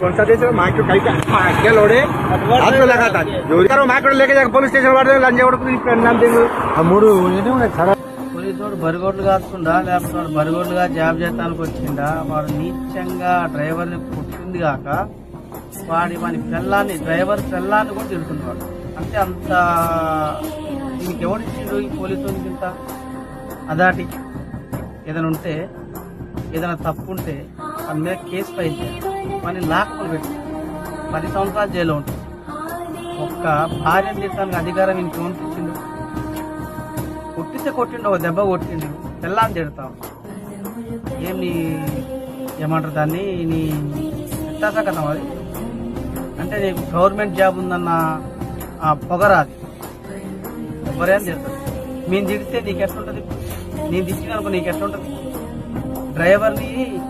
कौन सा देश है माइक्रो कहीं का क्या लोड़े हाथ में लगा था जो करो माइक्रो लेके जाकर पुलिस स्टेशन वाले लंजे उड़ नाम देंगे हम मूड ये नहीं खराब పోలీసుడు బరిగొడ్లు కాకుండా లేకపోతే బరిగొడ్లుగా జాబ్ చేస్తానికి వచ్చిండా వాడు నీచంగా డ్రైవర్ని పుట్టింది కాక వాని పిల్లాన్ని డ్రైవర్ పిల్లాన్ని కూడా తిడుతున్నాడు. అంటే అంత దీనికి ఎవరిచ్చిండు ఈ పోలీసులకి ఇంత అదాటి ఏదైనా ఉంటే ఏదైనా తప్పు ఉంటే వాని మీద కేసు ఫైల్ చేయాలి, వాడిని లాక్కొని పెట్టి 10 సంవత్సరాలు జైల్లో ఉంటుంది. ఒక్క భార్యను తిట్టడానికి అధికారం ఇంకేమనిపించిండు? కొట్టితే కొట్టిండు, ఒక దెబ్బ కొట్టిండు, పిల్లాన్ని తిడతావు ఏమంటారు దాన్ని నీ వ్యత్యాసకతం అది. అంటే నీకు గవర్నమెంట్ జాబ్ ఉందన్న ఆ పొగరాది ఎవరైనా తిడతారు. మేము తిడితే నీకు ఎట్లుంటుంది? నేను తిట్టిననుకో నీకు ఎట్లుంటుంది? డ్రైవర్ని